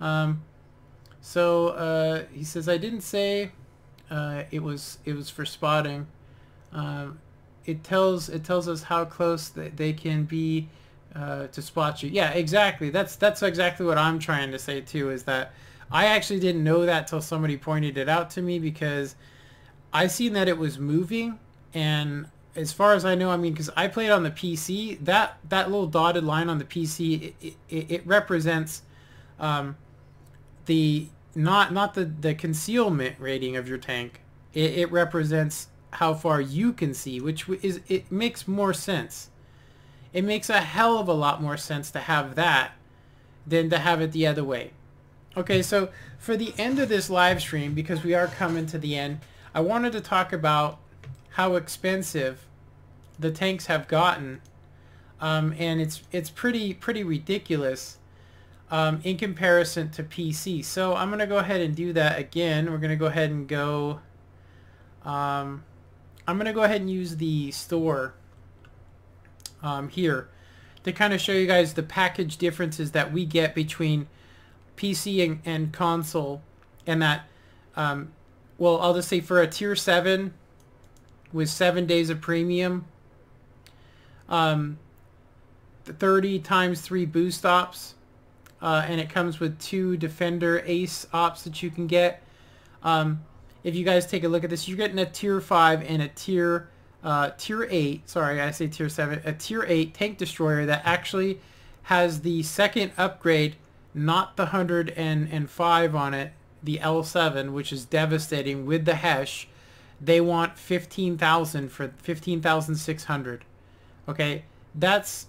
Speaker 1: He says, I didn't say it was for spotting. It tells us how close they can be to spot you. Yeah, exactly. That's exactly what I'm trying to say too, is that I actually didn't know that till somebody pointed it out to me, because I seen that it was moving, and as far as I know, I mean, because I played on the PC, that little dotted line on the PC, it represents the not the concealment rating of your tank. It represents how far you can see, which is, it makes more sense. It makes a hell of a lot more sense to have that than to have it the other way. Okay, so for the end of this live stream, because we are coming to the end, I wanted to talk about how expensive the tanks have gotten, and it's pretty ridiculous in comparison to PC. So I'm gonna go ahead and do that again. We're gonna go ahead and go. I'm gonna go ahead and use the store here to kind of show you guys the package differences that we get between PC and console, and that well, I'll just say for a tier 7 with 7 days of premium, 30 times 3 boost ops, and it comes with 2 defender ace ops that you can get. If you guys take a look at this, you're getting a tier 5 and a tier 8, sorry, I say tier 7, a tier 8 tank destroyer that actually has the second upgrade, not the 105 on it, the L7, which is devastating with the Hesh. They want 15,000 for 15,600. Okay, that's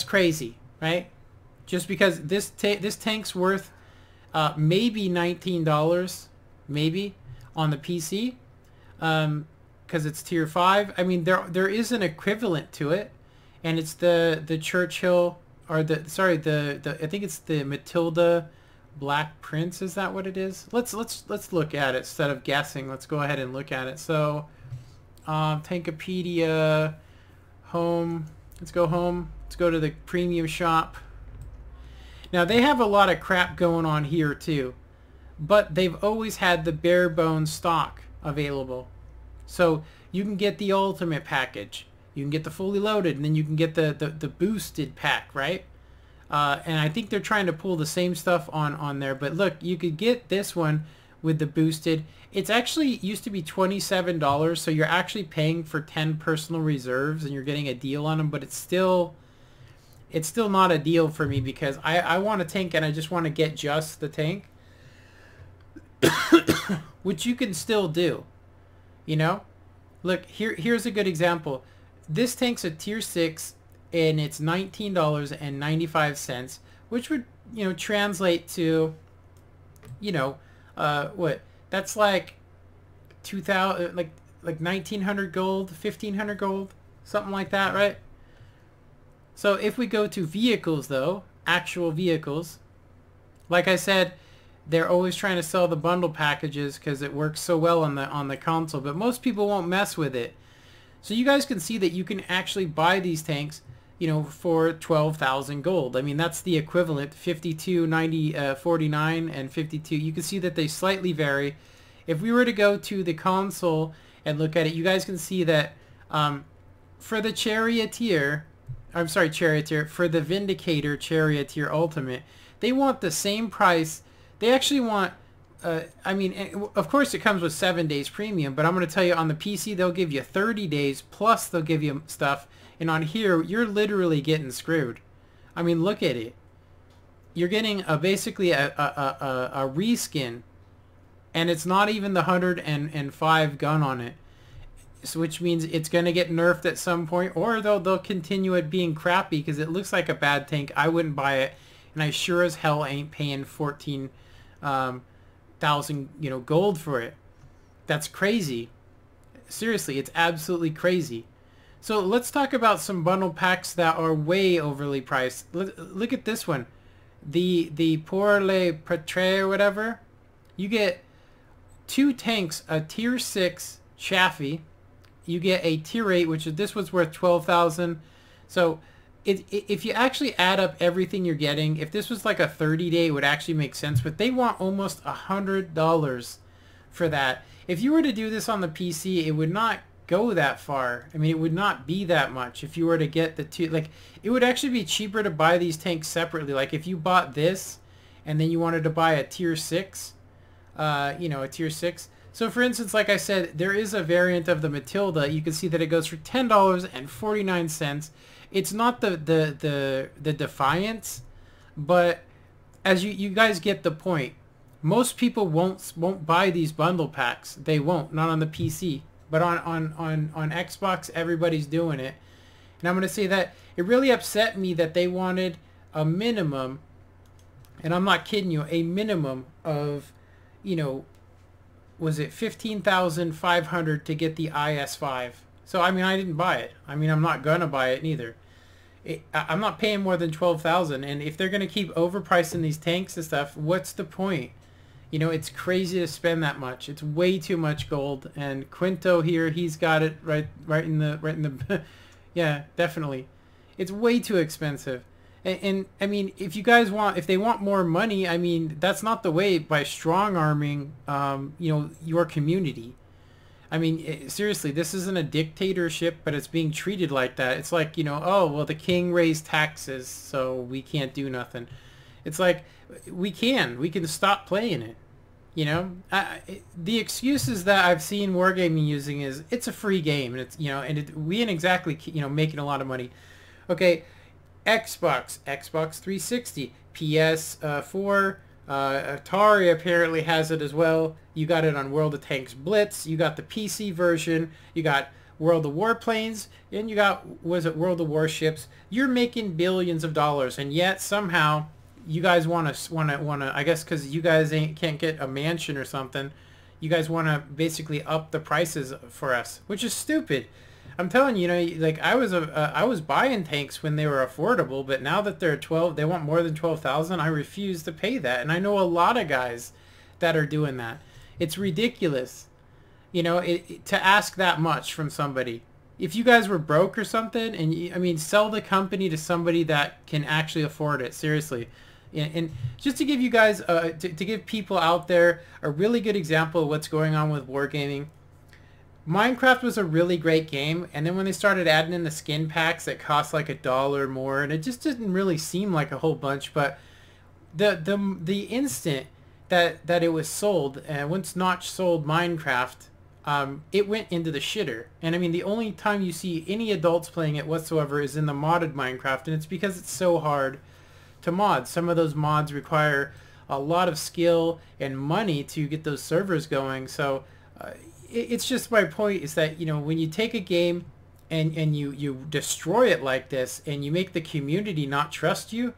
Speaker 1: crazy, right? Just because this tank's worth maybe $19, maybe on the PC, because it's tier 5. I mean, there is an equivalent to it, and it's the Churchill, or the I think it's the Matilda Black Prince. Is that what it is? Let's look at it instead of guessing. Let's go ahead and look at it. So Tankopedia, home. Let's go home. Let's go to the premium shop. Now they have a lot of crap going on here too, but they've always had the bare bones stock available. So you can get the ultimate package, you can get the fully loaded, and then you can get the boosted pack, right? And I think they're trying to pull the same stuff on there. But look, you could get this one with the boosted. It's actually used to be $27, so you're actually paying for 10 personal reserves, and you're getting a deal on them. But it's still not a deal for me, because I want a tank and I just want to get just the tank, which you can still do. You know, look, here's a good example. This tank's a tier 6 and it's $19.95, which would, you know, translate to, you know, what, that's like 2,000, like 1,900 gold, 1,500 gold, something like that, right? So if we go to vehicles though, actual vehicles, like I said, they're always trying to sell the bundle packages because it works so well on the console, but most people won't mess with it. So you guys can see that you can actually buy these tanks, you know, for 12,000 gold. I mean, that's the equivalent, 52, 90, 49, and 52. You can see that they slightly vary. If we were to go to the console and look at it, you guys can see that for the Charioteer, for the Vindicator Charioteer Ultimate, they want the same price. They actually want, I mean, of course it comes with 7 days premium, but I'm going to tell you, on the PC, they'll give you 30 days, plus they'll give you stuff. And on here, you're literally getting screwed. I mean, look at it. You're getting basically a reskin, and it's not even the 105 gun on it. So, which means it's going to get nerfed at some point, or they'll continue it being crappy because it looks like a bad tank. I wouldn't buy it, and I sure as hell ain't paying 14,000, you know, gold for it. That's crazy. Seriously, it's absolutely crazy. So let's talk about some bundle packs that are way overly priced. Look at this one, the Pour le Prêtre or whatever. You get 2 tanks, a tier 6 Chaffee. You get a tier 8, which this was worth 12,000. So if you actually add up everything you're getting, if this was like a 30-day, it would actually make sense. But they want almost $100 for that. If you were to do this on the PC, it would not go that far. I mean, it would not be that much if you were to get the 2. Like, it would actually be cheaper to buy these tanks separately. Like, if you bought this and then you wanted to buy a tier 6, you know, a tier 6. So for instance, like I said, there is a variant of the Matilda. You can see that it goes for $10.49. It's not the Defiance, but as you guys get the point, most people won't buy these bundle packs. They won't, not on the PC. But on Xbox, everybody's doing it. And I'm going to say that it really upset me that they wanted a minimum, and I'm not kidding you, a minimum of, you know, was it 15,500 to get the IS5. So, I mean, I didn't buy it. I mean, I'm not going to buy it neither. I'm not paying more than 12,000, and if they're going to keep overpricing these tanks and stuff, what's the point? You know, it's crazy to spend that much. It's way too much gold. And Quinto here, he's got it right in the yeah, definitely. It's way too expensive. And I mean, if they want more money, I mean, that's not the way, by strong arming, you know, your community. I mean, seriously, this isn't a dictatorship, but it's being treated like that. It's like, you know, oh, well, the king raised taxes, so we can't do nothing. It's like, we can stop playing it. You know, the excuses that I've seen WarGamming using is it's a free game, and it's, you know, and we ain't exactly, you know, making a lot of money. Okay, Xbox 360, PS4, Atari apparently has it as well. You got it on World of Tanks Blitz. You got the PC version. You got World of Warplanes, and you got, was it World of Warships? You're making billions of dollars, and yet somehow you guys want to, I guess because you guys can't get a mansion or something, you guys want to basically up the prices for us, which is stupid. I'm telling you, you know, like I was buying tanks when they were affordable, but now that they're 12, they want more than 12,000. I refuse to pay that, and I know a lot of guys that are doing that. It's ridiculous, you know, to ask that much from somebody. If you guys were broke or something, and I mean, sell the company to somebody that can actually afford it. Seriously. And just to give you guys, to give people out there a really good example of what's going on with WarGamming, Minecraft was a really great game, and then when they started adding in the skin packs that cost like $1 more, and it just didn't really seem like a whole bunch, but the instant that it was sold, and once Notch sold Minecraft, it went into the shitter. And I mean, the only time you see any adults playing it whatsoever is in the modded Minecraft, and it's because it's so hard to mod. Some of those mods require a lot of skill and money to get those servers going. So it's just, my point is that, you know, when you take a game and you destroy it like this, and you make the community not trust you,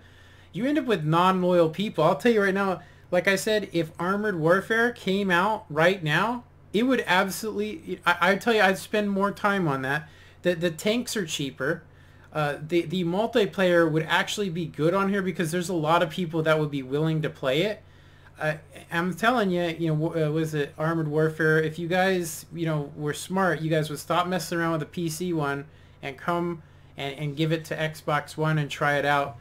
Speaker 1: you end up with non-loyal people. I'll tell you right now, like I said, if Armored Warfare came out right now, it would absolutely, I tell you, I'd spend more time on that. The tanks are cheaper. The multiplayer would actually be good on here because there's a lot of people that would be willing to play it. I'm telling you, you know, was it Armored Warfare? If you guys, you know, were smart, you guys would stop messing around with the PC one and come and give it to Xbox One and try it out.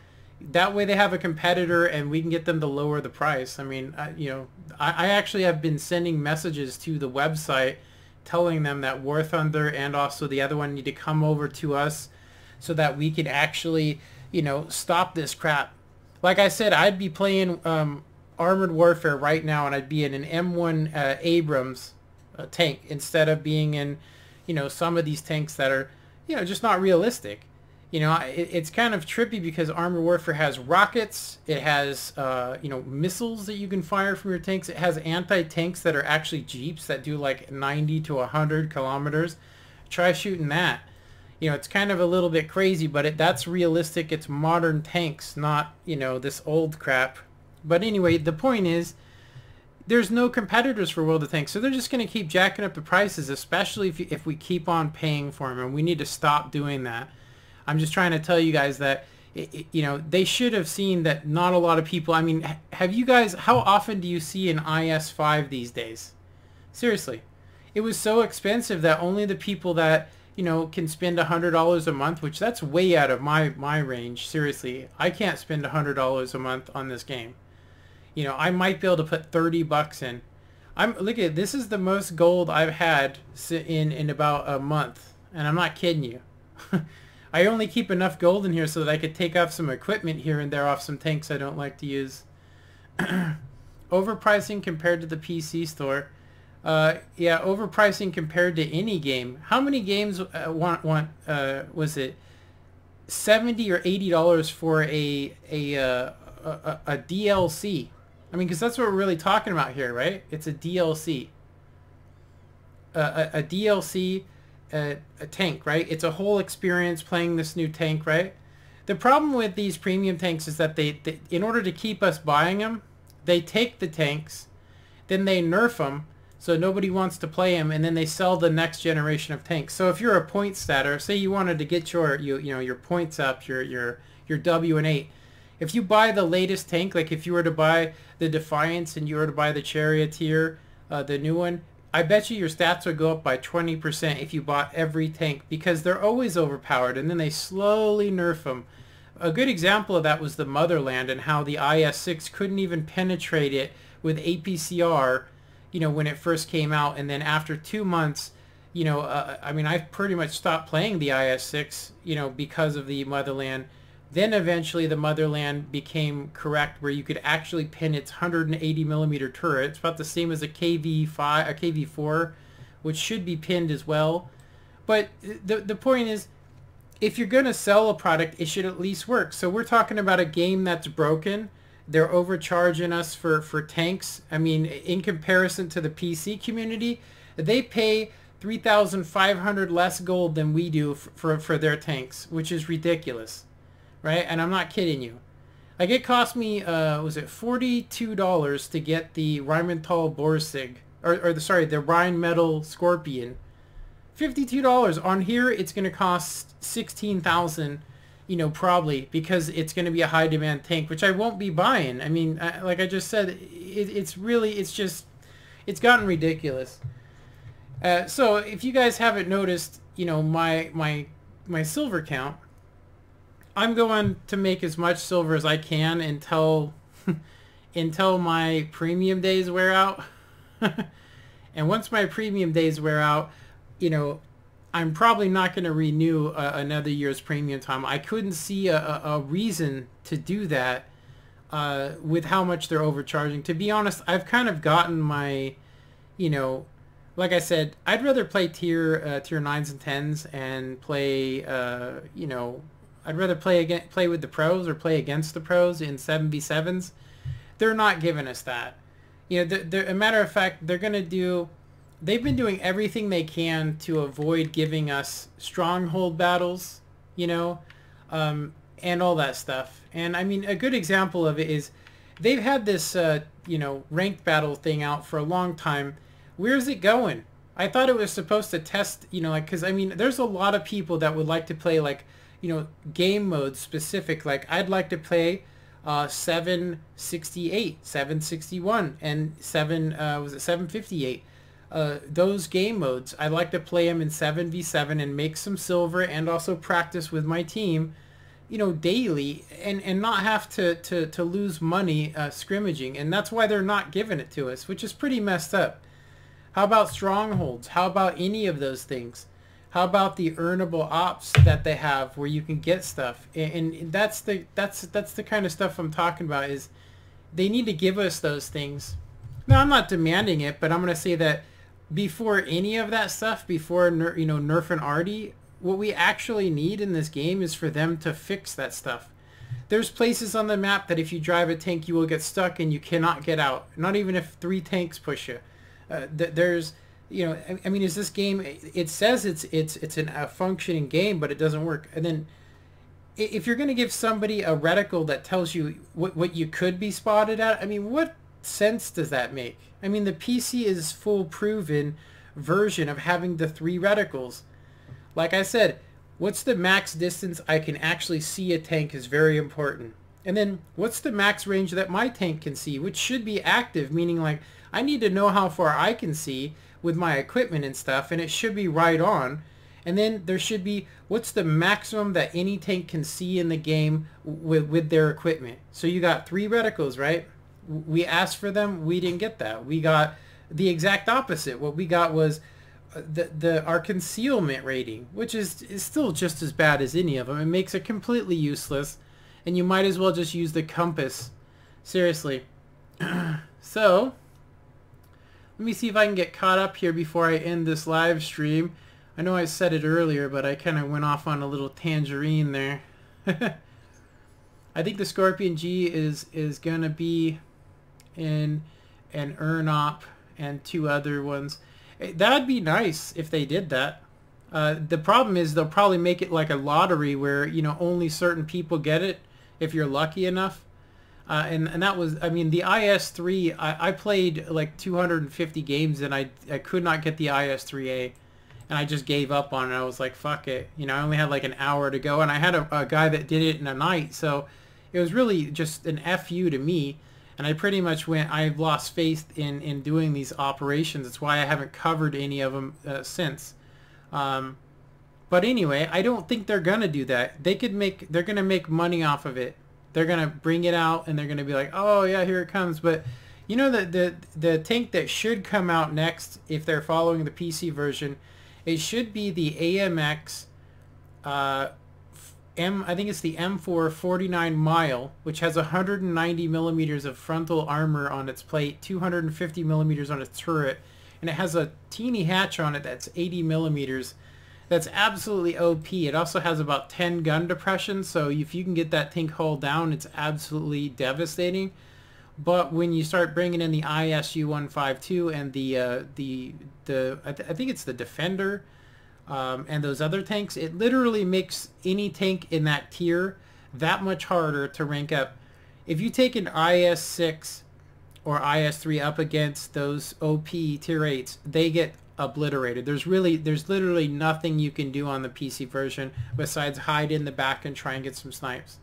Speaker 1: That way they have a competitor, and we can get them to lower the price. I mean, you know, I actually have been sending messages to the website telling them that War Thunder and also the other one need to come over to us so that we can actually, you know, stop this crap. Like I said, I'd be playing Armored Warfare right now, and I'd be in an M1 Abrams tank instead of being in, you know, some of these tanks that are, you know, just not realistic. You know, it's kind of trippy because Armored Warfare has rockets. It has, you know, missiles that you can fire from your tanks. It has anti-tanks that are actually Jeeps that do like 90 to 100 kilometers. Try shooting that. You know, it's kind of a little bit crazy, but that's realistic. It's modern tanks, not, you know, this old crap. But anyway, the point is, there's no competitors for World of Tanks, so they're just going to keep jacking up the prices, especially if we keep on paying for them, and we need to stop doing that. I'm just trying to tell you guys that, you know, they should have seen that not a lot of people, I mean, have you guys, how often do you see an IS5 these days? Seriously. It was so expensive that only the people that, you know, can spend $100 a month, which that's way out of my range. Seriously, I can't spend $100 a month on this game. You know, I might be able to put 30 bucks in. Look at, this is the most gold I've had in about a month, and I'm not kidding you. I only keep enough gold in here so that I could take off some equipment here and there off some tanks I don't like to use. Overpricing compared to the PC store. Yeah, overpricing compared to any game. How many games was it $70 or $80 for a DLC. I mean, because that's what we're really talking about here, right? It's a DLC. A DLC, a tank, right? It's a whole experience playing this new tank, right? The problem with these premium tanks is that they in order to keep us buying them, they take the tanks, then they nerf them, so nobody wants to play them, and then they sell the next generation of tanks. So if you're a point statter, say you wanted to get your your points up, your W and 8, if you buy the latest tank, like if you were to buy the Defiance and you were to buy the Charioteer, the new one, I bet you your stats would go up by 20% if you bought every tank, because they're always overpowered and then they slowly nerf them. A good example of that was the Motherland and how the IS-6 couldn't even penetrate it with APCR, when it first came out, and then after 2 months, I mean, I pretty much stopped playing the IS-6, because of the Motherland. Then eventually the Motherland became correct where you could actually pin its 180 millimeter turret. It's about the same as a KV5, a KV4, which should be pinned as well. But the point is, if you're going to sell a product, it should at least work. So we're talking about a game that's broken. They're overcharging us for tanks. I mean, in comparison to the PC community, they pay 3,500 less gold than we do for their tanks, which is ridiculous. Right? And I'm not kidding you. Like, it cost me, was it $42 to get the Rheinmetall Borsig, or the Rheinmetall Scorpion. $52. On here, it's going to cost 16,000, probably, because it's going to be a high demand tank, which I won't be buying. I mean, like I just said, it's gotten ridiculous. So if you guys haven't noticed, my silver count, I'm going to make as much silver as I can until my premium days wear out. And once my premium days wear out, I'm probably not going to renew another year's premium time. I couldn't see a reason to do that with how much they're overcharging. To be honest, I've kind of gotten my, like I said, I'd rather play tier 9s and 10s and play, I'd rather play with the pros or play against the pros in 7v7s. They're not giving us that. A matter of fact, they've been doing everything they can to avoid giving us stronghold battles, and all that stuff. And I mean, a good example of it is they've had this, ranked battle thing out for a long time. Where's it going? I thought it was supposed to test, because I mean, there's a lot of people that would like to play game modes specific. Like, I'd like to play 768, 761, and 758. Those game modes, I like to play them in 7v7 and make some silver, and also practice with my team, daily, and not have to lose money scrimmaging. And that's why they're not giving it to us, which is pretty messed up. How about strongholds? How about any of those things? How about the earnable ops that they have where you can get stuff? And that's the kind of stuff I'm talking about, is they need to give us those things. Now, I'm not demanding it, but I'm going to say that before any of that stuff, before Nerf and Artie, what we actually need in this game is for them to fix that stuff. There's places on the map that if you drive a tank, you will get stuck and you cannot get out. Not even if 3 tanks push you. There's... I mean, is this game, it says it's a functioning game, but it doesn't work. And then if you're going to give somebody a reticle that tells you what you could be spotted at, I mean, what sense does that make? I mean, the PC is full proven version of having the 3 reticles. Like I said, what's the max distance I can actually see a tank is very important. And then what's the max range that my tank can see, which should be active, meaning like I need to know how far I can see with my equipment and stuff, and it should be right on. And then there should be, what's the maximum that any tank can see in the game with their equipment. So you got 3 reticles, right? We asked for them, we didn't get that. We got the exact opposite. What we got was our concealment rating, which is still just as bad as any of them. It makes it completely useless, and you might as well just use the compass. Seriously. So let me see if I can get caught up here before I end this live stream. I know I said it earlier, but I kind of went off on a little tangerine there. I think the Scorpion G is gonna be in an Urnop and 2 other ones. That'd be nice if they did that. The problem is they'll probably make it like a lottery where, you know, only certain people get it if you're lucky enough. And that was, I mean, the IS-3, I played like 250 games and I could not get the IS-3A. And I just gave up on it. I was like, fuck it. You know, I only had like an hour to go. And I had a guy that did it in a night. So it was really just an FU to me. And I pretty much I've lost faith in doing these operations. That's why I haven't covered any of them since. But anyway, I don't think they're going to do that. They're going to make money off of it. They're going to bring it out and they're going to be like, oh yeah, here it comes. But you know, the tank that should come out next, if they're following the PC version, it should be the AMX, I think it's the M4 49 mile, which has 190 millimeters of frontal armor on its plate, 250 millimeters on its turret, and it has a teeny hatch on it that's 80 millimeters. That's absolutely OP. It also has about 10 gun depression, so if you can get that tank hull down, it's absolutely devastating. But when you start bringing in the ISU-152 and I think it's the Defender and those other tanks, it literally makes any tank in that tier that much harder to rank up. If you take an IS-6 or IS-3 up against those OP tier 8s, they get obliterated. There's literally nothing you can do on the PC version besides hide in the back and try and get some snipes.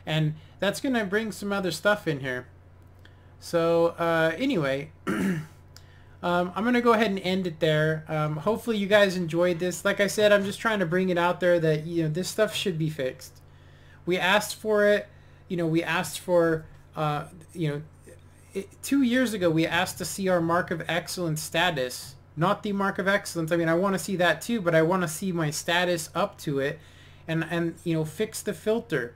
Speaker 1: And that's going to bring some other stuff in here. So anyway, I'm going to go ahead and end it there. Hopefully you guys enjoyed this. Like I said, I'm just trying to bring it out there that, you know, this stuff should be fixed. We asked for it. You know, we asked for, 2 years ago, we asked to see our Mark of Excellence status. Not the Mark of Excellence. I mean, I want to see that too, but I want to see my status up to it and you know, fix the filter.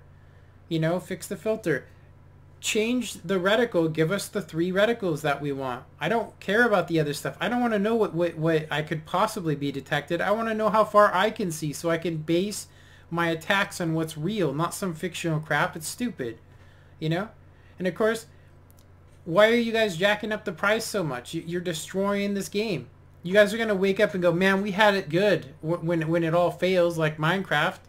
Speaker 1: You know, fix the filter. Change the reticle. Give us the 3 reticles that we want. I don't care about the other stuff. I don't want to know what I could possibly be detected. I want to know how far I can see so I can base my attacks on what's real, not some fictional crap. It's stupid, you know? And of course, why are you guys jacking up the price so much? You're destroying this game. You guys are going to wake up and go, man, we had it good when it all fails, like Minecraft.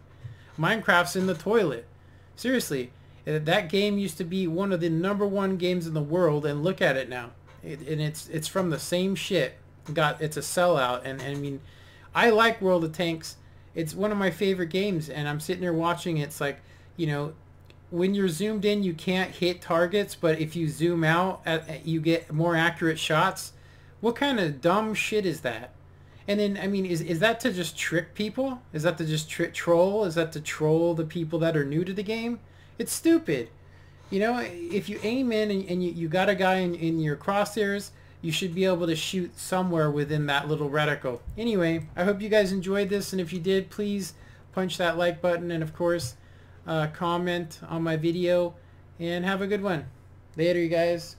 Speaker 1: Minecraft's in the toilet. Seriously. That game used to be one of the #1 games in the world, and look at it now. And it's from the same shit. It's a sellout, and I mean, I like World of Tanks. It's one of my favorite games, and I'm sitting there watching it. It's like, you know, when you're zoomed in, you can't hit targets, but if you zoom out, you get more accurate shots. What kind of dumb shit is that? And then, I mean, is that to just trick people? Is that to just troll? Is that to troll the people that are new to the game? It's stupid. You know, if you aim in and you got a guy in your crosshairs, you should be able to shoot somewhere within that little reticle. Anyway, I hope you guys enjoyed this, and if you did, please punch that like button, and of course, comment on my video, and have a good one. Later, you guys.